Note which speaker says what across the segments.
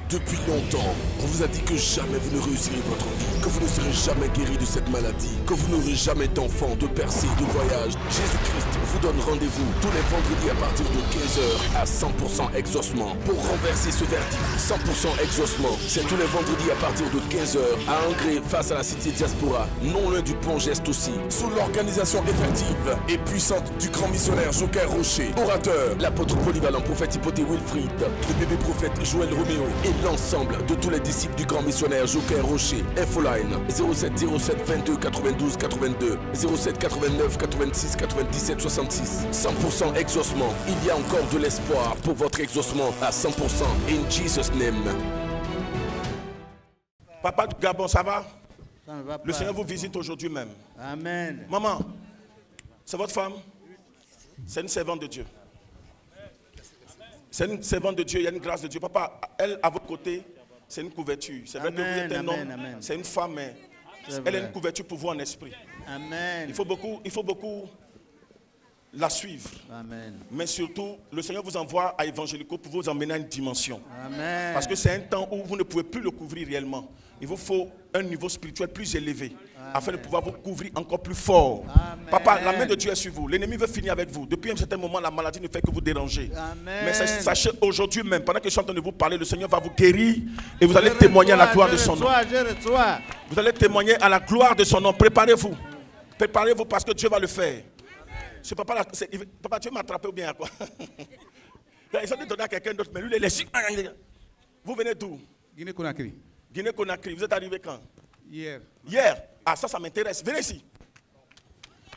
Speaker 1: Depuis longtemps, on vous a dit que jamais vous ne réussirez votre vie, que vous ne serez jamais guéri de cette maladie, que vous n'aurez jamais d'enfants, de percées, de voyages. Jésus-Christ vous donne rendez-vous tous les vendredis à partir de 15h à 100% exaucement. Pour renverser ce verdict, 100% exaucement, c'est tous les vendredis à partir de 15h à Angré face à la cité diaspora, non loin du pont Geste aussi, sous l'organisation effective et puissante du grand missionnaire Joker Rocher, orateur, l'apôtre polyvalent prophète Hypothé Wilfried, le bébé prophète Joël Roméo et l'ensemble de tous les disciples du grand missionnaire Joker Rocher. Infoline 07 07 22 92 82 07 89 86 97 66. 100% exaucement. Il y a encore de l'espoir pour votre exaucement à 100%. In Jesus' name.
Speaker 2: Papa du Gabon, ça va?
Speaker 3: Ça ne va pas.
Speaker 2: Le Seigneur vous visite aujourd'hui même.
Speaker 3: Amen.
Speaker 2: Maman, c'est votre femme? C'est une servante de Dieu. C'est une servante de Dieu, il y a une grâce de Dieu. Papa, elle, à votre côté, c'est une couverture. C'est vrai que vous êtes un homme, c'est une femme, mais elle est une couverture pour vous en esprit.
Speaker 3: Amen.
Speaker 2: Il faut beaucoup la suivre.
Speaker 3: Amen.
Speaker 2: Mais surtout, le Seigneur vous envoie à Évangélico pour vous emmener à une dimension.
Speaker 3: Amen.
Speaker 2: Parce que c'est un temps où vous ne pouvez plus le couvrir réellement. Il vous faut un niveau spirituel plus élevé. Amen. Afin de pouvoir vous couvrir encore plus fort. Amen. Papa, la main de Dieu est sur vous. L'ennemi veut finir avec vous. Depuis un certain moment, la maladie ne fait que vous déranger.
Speaker 3: Amen.
Speaker 2: Mais sachez aujourd'hui même, pendant que je suis en train de vous parler, le Seigneur va vous guérir et vous allez témoigner à la gloire de son nom. Vous allez témoigner à la gloire de son nom. Préparez-vous. Préparez-vous parce que Dieu va le faire. Ce papa, papa, tu veux m'attraper ou bien à quoi? Ils ont donné à quelqu'un d'autre, mais lui, il est. Vous venez d'où?
Speaker 4: Guinée-Conakry.
Speaker 2: Guinée-Conakry. Vous êtes arrivé quand?
Speaker 4: Hier.
Speaker 2: Hier? Ah, ça m'intéresse. Venez ici.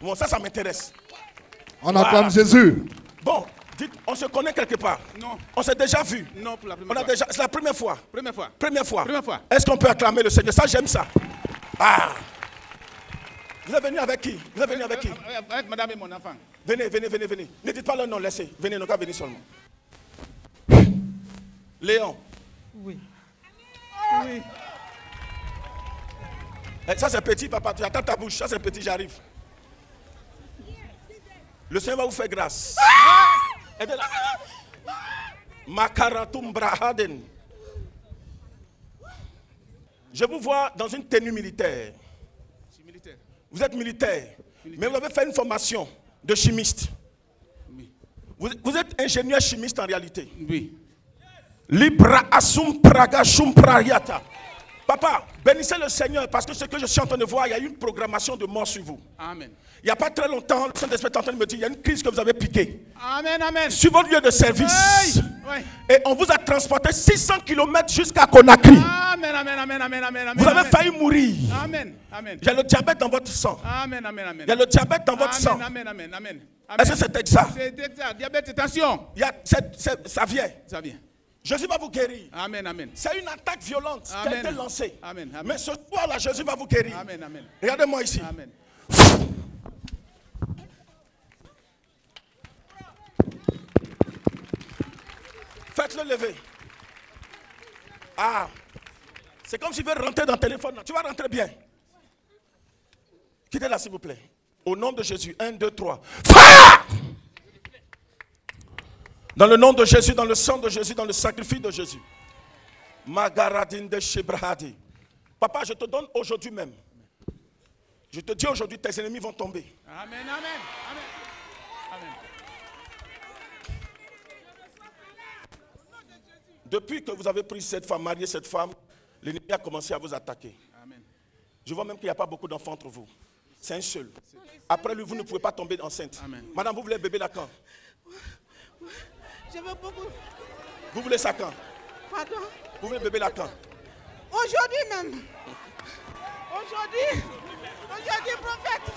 Speaker 2: Bon, ça m'intéresse.
Speaker 5: On acclame Jésus.
Speaker 2: Bon, dites, on se connaît quelque part?
Speaker 4: Non.
Speaker 2: On s'est déjà vu?
Speaker 4: Non, pour la première fois.
Speaker 2: C'est la première fois?
Speaker 4: Première fois.
Speaker 2: Première fois.
Speaker 4: Première fois.
Speaker 2: Est-ce qu'on peut acclamer le Seigneur? Ça, j'aime ça. Ah! Vous êtes venu avec qui? Vous êtes venu avec qui?
Speaker 4: Avec madame et mon enfant.
Speaker 2: Venez. Ne dites pas le nom, laissez. Venez, nous allons venir seulement. Léon.
Speaker 4: Oui. Oui.
Speaker 2: Ça c'est petit, papa. Tu attends ta bouche. Ça c'est petit, j'arrive. Le Seigneur va vous faire grâce. Makaratum brahaden. Je vous vois dans une tenue militaire.
Speaker 4: Je suis militaire.
Speaker 2: Vous êtes militaire. Mais vous avez fait une formation de chimiste.
Speaker 4: Oui.
Speaker 2: Vous êtes ingénieur chimiste en réalité.
Speaker 4: Oui.
Speaker 2: Libra asum praga shum prariata. Papa, bénissez le Seigneur parce que ce que je suis en train de voir, il y a une programmation de mort sur vous.
Speaker 4: Amen.
Speaker 2: Il n'y a pas très longtemps, le Saint-Esprit est en train de me dire, il y a une crise que vous avez piquée.
Speaker 4: Amen, amen.
Speaker 2: Sur votre lieu de service.
Speaker 4: Hey. Oui.
Speaker 2: Et on vous a transporté 600 km jusqu'à Conakry.
Speaker 4: Amen, amen, amen, amen, amen.
Speaker 2: Vous avez failli mourir.
Speaker 4: Amen, amen.
Speaker 2: Il y a le diabète dans votre sang.
Speaker 4: Amen, amen, amen.
Speaker 2: Il y a le diabète dans votre sang.
Speaker 4: Amen, amen, amen.
Speaker 2: Est-ce que c'est exact?
Speaker 4: C'est exact. Diabète et tension.
Speaker 2: Ça vient.
Speaker 4: Ça vient.
Speaker 2: Jésus va vous guérir.
Speaker 4: Amen, amen.
Speaker 2: C'est une attaque violente qui a été lancée.
Speaker 4: Amen, amen.
Speaker 2: Mais ce soir-là, Jésus va vous guérir.
Speaker 4: Amen, amen.
Speaker 2: Regardez-moi ici.
Speaker 4: Amen.
Speaker 2: Faites-le lever. Ah. C'est comme s'il veut rentrer dans le téléphone. Tu vas rentrer bien. Quittez-la, s'il vous plaît. Au nom de Jésus. 1, 2, 3. Fire! Dans le nom de Jésus, dans le sang de Jésus, dans le sacrifice de Jésus. Magaradin de Shebrahadi. Papa, je te donne aujourd'hui même. Je te dis aujourd'hui, tes ennemis vont tomber.
Speaker 4: Amen, amen, amen. Amen.
Speaker 2: Depuis que vous avez pris cette femme, marié cette femme, l'ennemi a commencé à vous attaquer.
Speaker 4: Amen.
Speaker 2: Je vois même qu'il n'y a pas beaucoup d'enfants entre vous. C'est un seul. Après lui, vous ne pouvez pas tomber enceinte.
Speaker 4: Amen.
Speaker 2: Madame, vous voulez bébé là quand?
Speaker 6: Je veux beaucoup.
Speaker 2: Vous voulez ça quand?
Speaker 6: Pardon?
Speaker 2: Vous voulez bébé là quand?
Speaker 6: Aujourd'hui même. Aujourd'hui, prophète.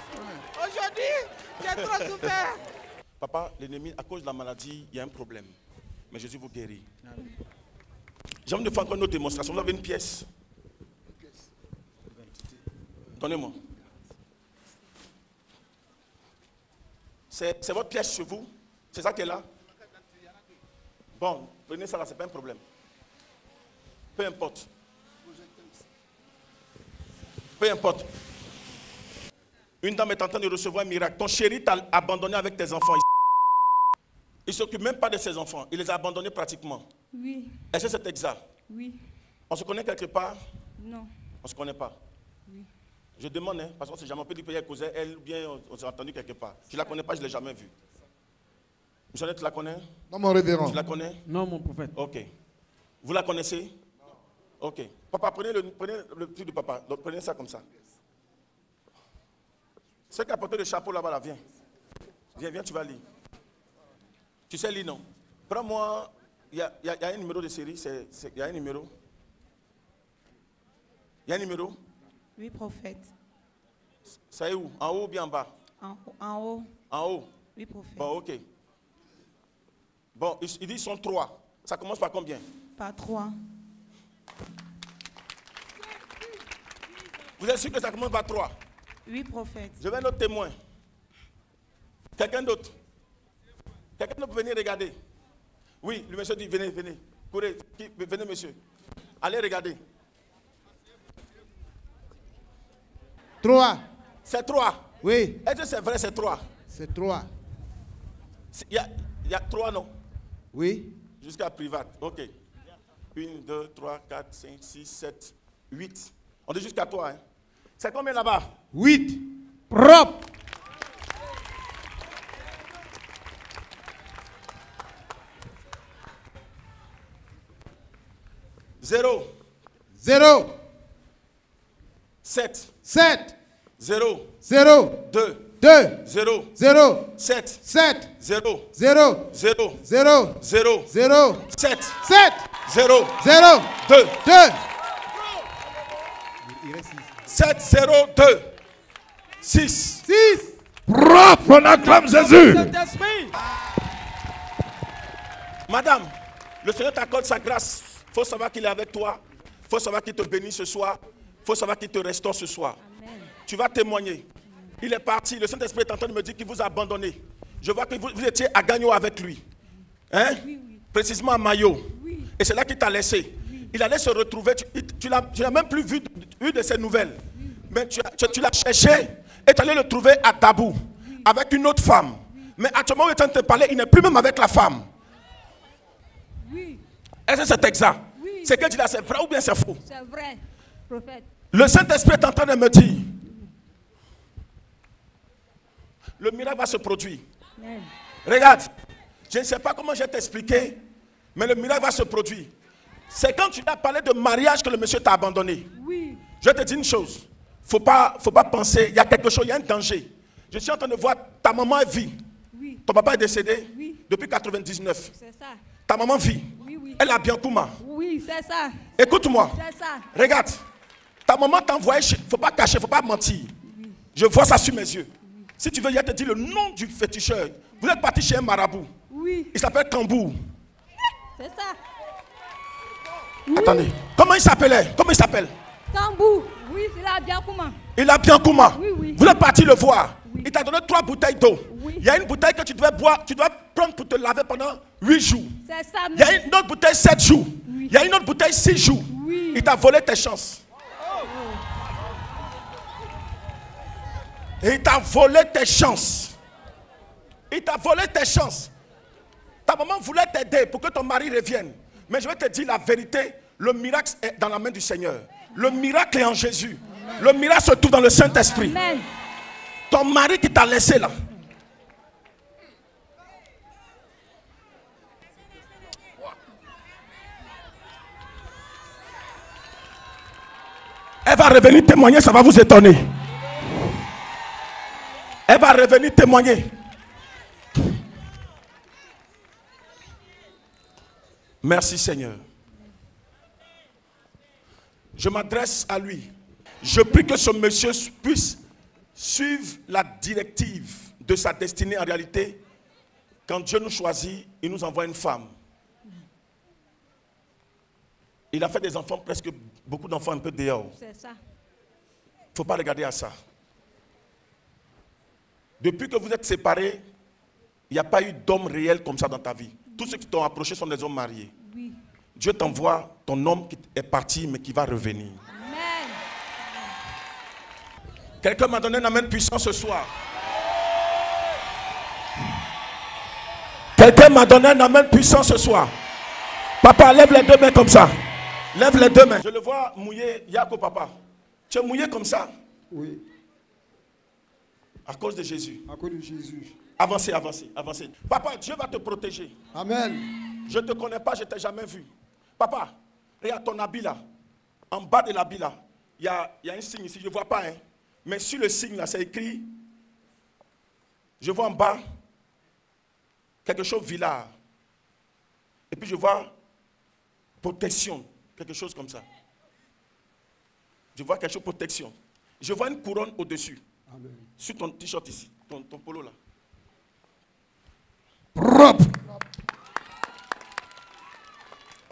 Speaker 6: Aujourd'hui, j'ai trop souffert.
Speaker 2: Papa, l'ennemi, à cause de la maladie, il y a un problème. Mais Jésus vous guérit. J'ai envie de faire encore une autre démonstration. Vous avez une pièce? Donnez-moi. C'est votre pièce chez vous? C'est ça qui est là? Bon, prenez ça là, c'est pas un problème. Peu importe. Peu importe. Une dame est en train de recevoir un miracle. Ton chéri t'a abandonné avec tes enfants. Il ne s'occupe même pas de ses enfants. Il les a abandonnés pratiquement.
Speaker 7: Oui.
Speaker 2: Est-ce que c'est exact?
Speaker 6: Oui.
Speaker 2: On se connaît quelque part?
Speaker 6: Non.
Speaker 2: On ne se connaît pas.
Speaker 6: Oui.
Speaker 2: Je demande, hein, parce qu'on ne sait jamais, on peut dire qu'elle causait, elle, ou bien on s'est entendu quelque part. Je ne la connais pas, je ne l'ai jamais vue. Michel, tu la connais?
Speaker 5: Non, mon révérend.
Speaker 2: Tu la connais?
Speaker 3: Non, mon prophète.
Speaker 2: Ok. Vous la connaissez? Ok. Papa, prenez le truc de papa. Donc, prenez ça comme ça. Ceux qui a porté le chapeau là-bas, là, viens. Viens, tu vas lire. Tu sais lire, non? Prends-moi, il y a un numéro de série, il y a un numéro. Il y a un numéro?
Speaker 6: Oui, prophète.
Speaker 2: Ça est où? En haut ou bien en bas?
Speaker 6: En haut.
Speaker 2: En haut?
Speaker 6: Oui, prophète.
Speaker 2: Bon, ok. Bon, il dit qu'ils sont 3. Ça commence par combien?
Speaker 6: Par 3.
Speaker 2: Vous êtes sûr que ça commence par 3?
Speaker 6: Oui, prophète.
Speaker 2: Je veux un autre témoin. Quelqu'un d'autre? Quelqu'un d'autre peut venir regarder? Oui, le monsieur dit, venez. Courez, venez monsieur. Allez regarder.
Speaker 3: 3.
Speaker 2: C'est 3.
Speaker 3: Oui,
Speaker 2: Est-ce que c'est vrai, c'est 3?
Speaker 3: c'est 3.
Speaker 2: Il y a 3, non?
Speaker 3: Oui.
Speaker 2: Jusqu'à private. Ok. 1, 2, 3, 4, 5, 6, 7, 8. On dit jusqu'à 3. Hein? C'est combien là-bas?
Speaker 3: 8. Propre.
Speaker 2: Zéro.
Speaker 3: 0.
Speaker 2: 7.
Speaker 3: 7.
Speaker 2: 0.
Speaker 3: 0.
Speaker 2: 2.
Speaker 3: 2.
Speaker 2: 0.
Speaker 3: 0.
Speaker 2: 7.
Speaker 3: 7.
Speaker 2: 0.
Speaker 3: 0.
Speaker 2: 0.
Speaker 3: 0.
Speaker 2: 0.
Speaker 3: 0.
Speaker 2: 7.
Speaker 3: 7.
Speaker 2: 0.
Speaker 3: 0.
Speaker 2: 2.
Speaker 3: 2.
Speaker 2: 7, 0, 2. 6.
Speaker 3: 6.
Speaker 5: Propre, on acclame Jésus.
Speaker 2: Madame, le Seigneur t'accorde sa grâce. Il faut savoir qu'il est avec toi. Il faut savoir qu'il te bénit ce soir. Il faut savoir qu'il te restaure ce soir.
Speaker 6: Amen.
Speaker 2: Tu vas témoigner. Il est parti. Le Saint-Esprit est en train de me dire qu'il vous a abandonné. Je vois que vous étiez à Gagnon avec lui. Hein?
Speaker 6: Oui.
Speaker 2: Précisément à Mayo.
Speaker 6: Oui.
Speaker 2: Et c'est là qu'il t'a laissé. Il allait se retrouver. Tu l'as même plus vu de ses nouvelles. Mais tu l'as cherché et tu allais le trouver à Dabou. Avec une autre femme. Mais actuellement, où il est en train de te parler, il n'est plus même avec la femme.
Speaker 6: Oui.
Speaker 2: Est-ce que c'est exact?
Speaker 6: Oui.
Speaker 2: C'est que tu dis là, c'est vrai ou bien c'est faux?
Speaker 6: C'est vrai, prophète.
Speaker 2: Le Saint-Esprit est en train de me dire, le miracle va se produire.
Speaker 6: Amen.
Speaker 2: Regarde, je ne sais pas comment je vais t'expliquer, mais le miracle va se produire. C'est quand tu as parlé de mariage que le monsieur t'a abandonné.
Speaker 6: Oui.
Speaker 2: Je vais te dire une chose. Faut pas penser, il y a quelque chose, il y a un danger. Je suis en train de voir, ta maman vit.
Speaker 6: Oui.
Speaker 2: Ton papa est décédé
Speaker 6: Oui.
Speaker 2: depuis 99.
Speaker 6: C'est ça.
Speaker 2: Ta maman vit.
Speaker 6: Oui.
Speaker 2: Elle a bien Kouma.
Speaker 6: Oui, c'est ça.
Speaker 2: Écoute-moi.
Speaker 6: C'est ça.
Speaker 2: Regarde. Ta maman t'a envoyé, il ne faut pas cacher, il ne faut pas mentir. Je vois ça sur mes yeux. Si tu veux, il te dit le nom du féticheur. Vous êtes parti chez un marabout.
Speaker 6: Oui.
Speaker 2: Il s'appelle Kambour.
Speaker 6: C'est ça.
Speaker 2: Attendez. Comment il s'appelait? Comment il s'appelle?
Speaker 6: Tambou. Oui, c'est là, bien comment.
Speaker 2: Il a bien Kouma.
Speaker 6: Oui.
Speaker 2: Vous êtes parti le voir.
Speaker 6: Oui.
Speaker 2: Il t'a donné 3 bouteilles d'eau.
Speaker 6: Oui.
Speaker 2: Il y a une bouteille que tu dois boire, tu dois prendre pour te laver pendant 8 jours.
Speaker 6: C'est ça.
Speaker 2: Il y a une autre bouteille 7 jours.
Speaker 6: Oui.
Speaker 2: Il y a une autre bouteille 6 jours.
Speaker 6: Oui.
Speaker 2: Il t'a volé tes chances. Et il t'a volé tes chances. Il t'a volé tes chances. Ta maman voulait t'aider pour que ton mari revienne. Mais je vais te dire la vérité. Le miracle est dans la main du Seigneur. Le miracle est en Jésus. Le miracle se trouve dans le Saint-Esprit.
Speaker 6: Amen.
Speaker 2: Ton mari qui t'a laissé là. Elle va revenir témoigner, ça va vous étonner. Elle va revenir témoigner. Merci Seigneur. Je m'adresse à lui. Je prie que ce monsieur puisse suivre la directive de sa destinée. En réalité, quand Dieu nous choisit, il nous envoie une femme. Il a fait des enfants, presque beaucoup d'enfants un peu dehors.
Speaker 6: C'est ça.
Speaker 2: Il ne faut pas regarder à ça. Depuis que vous êtes séparés, il n'y a pas eu d'homme réel comme ça dans ta vie. Tous ceux qui t'ont approché sont des hommes mariés.
Speaker 6: Oui.
Speaker 2: Dieu t'envoie ton homme qui est parti mais qui va revenir.
Speaker 6: Amen.
Speaker 2: Quelqu'un m'a donné un amen puissant ce soir. Quelqu'un m'a donné un amen puissant ce soir. Papa, lève les 2 mains comme ça. Lève les deux mains. Je le vois mouillé, Yako papa. Tu es mouillé comme ça.
Speaker 7: Oui.
Speaker 2: À cause de Jésus.
Speaker 7: À cause de Jésus.
Speaker 2: Avancez, avancez, avancez. Papa, Dieu va te protéger.
Speaker 7: Amen.
Speaker 2: Je ne te connais pas, je ne t'ai jamais vu. Papa, regarde ton habit là. En bas de l'habit là, il y a un signe ici, je ne vois pas. Hein. Mais sur le signe là, c'est écrit. Je vois en bas quelque chose Villard. Et puis je vois protection, quelque chose comme ça. Je vois quelque chose protection. Je vois une couronne au-dessus.
Speaker 7: Amen.
Speaker 2: Sur ton t-shirt ici, ton polo là.
Speaker 5: Propre.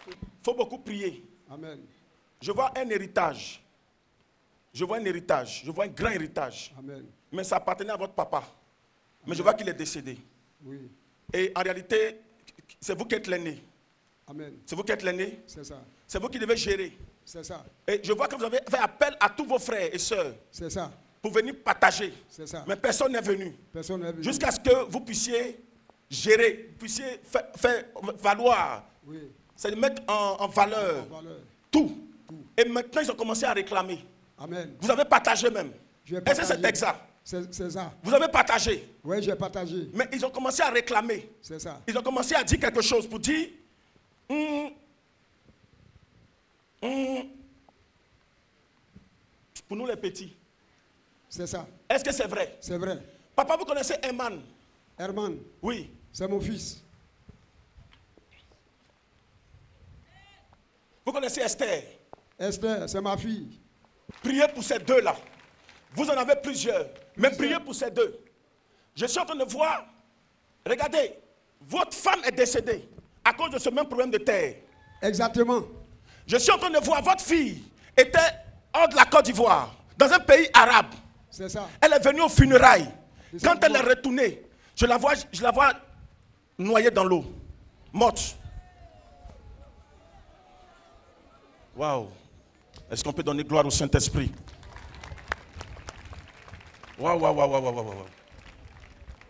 Speaker 2: Il faut beaucoup prier.
Speaker 7: Amen.
Speaker 2: Je vois un héritage. Je vois un héritage. Je vois un grand héritage.
Speaker 7: Amen.
Speaker 2: Mais ça appartenait à votre papa. Mais je vois qu'il est décédé.
Speaker 7: Oui.
Speaker 2: Et en réalité, c'est vous qui êtes l'aîné.
Speaker 7: Amen.
Speaker 2: C'est vous qui êtes l'aîné.
Speaker 7: C'est ça.
Speaker 2: C'est vous qui devez gérer.
Speaker 7: C'est ça.
Speaker 2: Et je vois que vous avez fait appel à tous vos frères et sœurs
Speaker 7: C'est ça.
Speaker 2: pour venir partager.
Speaker 7: C'est ça.
Speaker 2: Mais personne n'est venu.
Speaker 7: Personne n'est venu.
Speaker 2: Jusqu'à ce que vous puissiez gérer, vous puissiez faire valoir.
Speaker 7: Oui.
Speaker 2: C'est de mettre en valeur
Speaker 7: En valeur.
Speaker 2: tout. Et maintenant, ils ont commencé à réclamer.
Speaker 7: Amen.
Speaker 2: Vous avez partagé même.
Speaker 7: Je vais
Speaker 2: Est-ce que c'est
Speaker 7: partager.
Speaker 2: exact?
Speaker 7: C'est ça.
Speaker 2: Vous avez partagé.
Speaker 7: Oui, j'ai partagé.
Speaker 2: Mais ils ont commencé à réclamer.
Speaker 7: C'est ça.
Speaker 2: Ils ont commencé à dire quelque chose pour dire pour nous les petits.
Speaker 7: C'est ça.
Speaker 2: Est-ce que c'est vrai?
Speaker 7: C'est vrai.
Speaker 2: Papa, vous connaissez Herman?
Speaker 7: Herman,
Speaker 2: Oui.
Speaker 7: c'est mon fils.
Speaker 2: Vous connaissez Esther?
Speaker 7: Esther, c'est ma fille.
Speaker 2: Priez pour ces deux-là. Vous en avez plusieurs. Mais priez pour ces deux. Je suis en train de voir. Regardez, votre femme est décédée à cause de ce même problème de terre.
Speaker 7: Exactement.
Speaker 2: Je suis en train de voir votre fille était hors de la Côte d'Ivoire, dans un pays arabe.
Speaker 7: C'est ça.
Speaker 2: Elle est venue aux funérailles.
Speaker 7: Exactement.
Speaker 2: Quand elle est retournée, je la vois noyée dans l'eau, morte. Waouh. Est-ce qu'on peut donner gloire au Saint-Esprit? Waouh, waouh, waouh, waouh, waouh,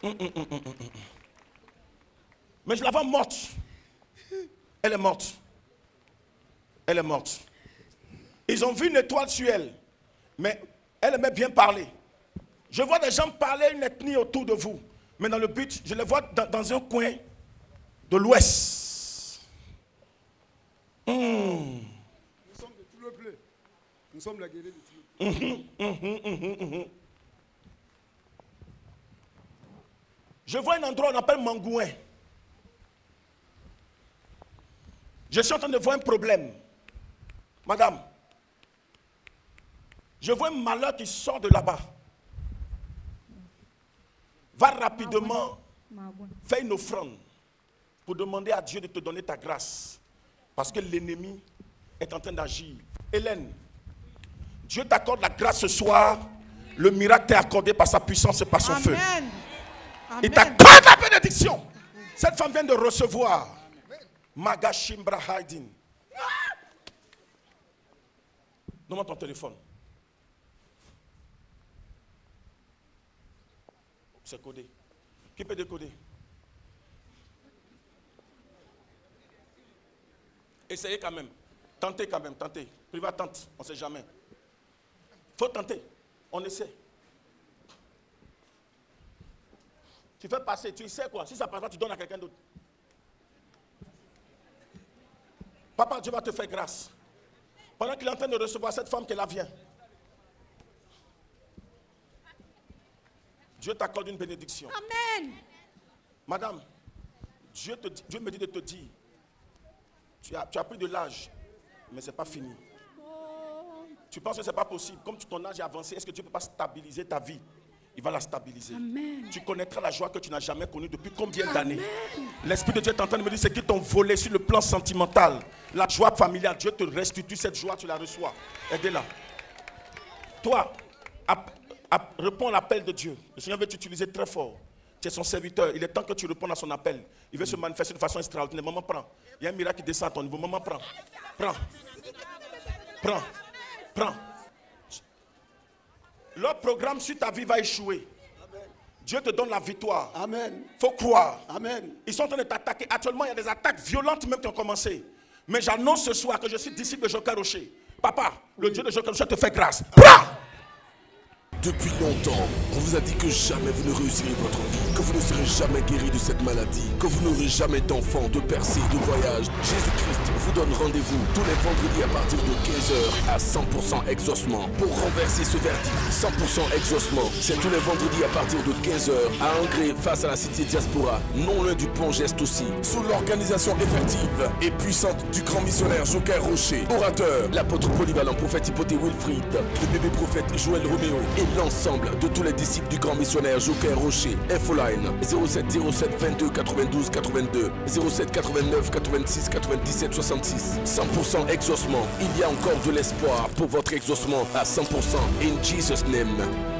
Speaker 2: waouh. Mais je la vois morte. Elle est morte. Elle est morte. Ils ont vu une étoile sur elle. Mais elle aimait bien parler. Je vois des gens parler une ethnie autour de vous. Mais dans le but, je les vois dans un coin de l'ouest.
Speaker 7: Nous sommes de tout le bleu. Nous sommes la guerriers de tout le bleu.
Speaker 2: Je vois un endroit qu'on appelle Mangouin. Je suis en train de voir un problème. Madame, je vois un malheur qui sort de là-bas. Va rapidement faire une offrande pour demander à Dieu de te donner ta grâce. Parce que l'ennemi est en train d'agir. Hélène, Dieu t'accorde la grâce ce soir. Le miracle t'est accordé par sa puissance et par son feu.
Speaker 8: Amen.
Speaker 2: Il t'accorde la bénédiction. Cette femme vient de recevoir. Magashimbra Haidin. Donne-moi ton téléphone. C'est codé. Qui peut décoder? Essayez quand même. Tentez quand même, tentez. Privat tente, on ne sait jamais. Faut tenter. On essaie. Tu fais passer, tu sais quoi? Si ça passe pas, tu donnes à quelqu'un d'autre. Papa, Dieu va te faire grâce. Pendant qu'il est en train de recevoir cette femme qui là vient. Dieu t'accorde une bénédiction.
Speaker 8: Amen.
Speaker 2: Madame, Dieu me dit de te dire, tu as pris de l'âge, mais ce n'est pas fini. Tu penses que ce n'est pas possible. Comme ton âge est avancé, est-ce que Dieu ne peut pas stabiliser ta vie? Il va la stabiliser.
Speaker 8: Amen.
Speaker 2: Tu connaîtras la joie que tu n'as jamais connue depuis combien d'années? L'Esprit de Dieu est en train de me dire, c'est qu'ils t'ont volé sur le plan sentimental. La joie familiale, Dieu te restitue cette joie, tu la reçois. Aidez-la. Toi, réponds à l'appel de Dieu. Le Seigneur veut t'utiliser très fort. Tu es son serviteur. Il est temps que tu répondes à son appel. Il veut se manifester de façon extraordinaire. Maman, prends. Il y a un miracle qui descend à ton niveau. Maman, prends. Prends. Prends. Prends. Leur programme sur ta vie va échouer. Amen. Dieu te donne la victoire.
Speaker 7: Amen.
Speaker 2: Faut croire.
Speaker 7: Amen.
Speaker 2: Ils sont en train de t'attaquer. Actuellement, il y a des attaques violentes même qui ont commencé. Mais j'annonce ce soir que je suis disciple de Joker Rocher. Papa, le Dieu de Joker Rocher te fait grâce. Prends!
Speaker 1: Depuis longtemps, on vous a dit que jamais vous ne réussirez votre vie, que vous ne serez jamais guéri de cette maladie, que vous n'aurez jamais d'enfants, de percées, de voyages. Jésus-Christ vous donne rendez-vous tous les vendredis à partir de 15h à 100% exaucement. Pour renverser ce verdict, 100% exaucement, c'est tous les vendredis à partir de 15h à Angré face à la cité diaspora, non loin du pont Geste aussi, sous l'organisation effective et puissante du grand missionnaire Joker Rocher, orateur, l'apôtre polyvalent prophète Hypothé Wilfried, le bébé prophète Joël Roméo et l'ensemble de tous les disciples du grand missionnaire Joker Rocher. Infoline 07 07 22 92 82 07 89 86 97 66. 100% exaucement. Il y a encore de l'espoir pour votre exaucement à 100%. In Jesus' name.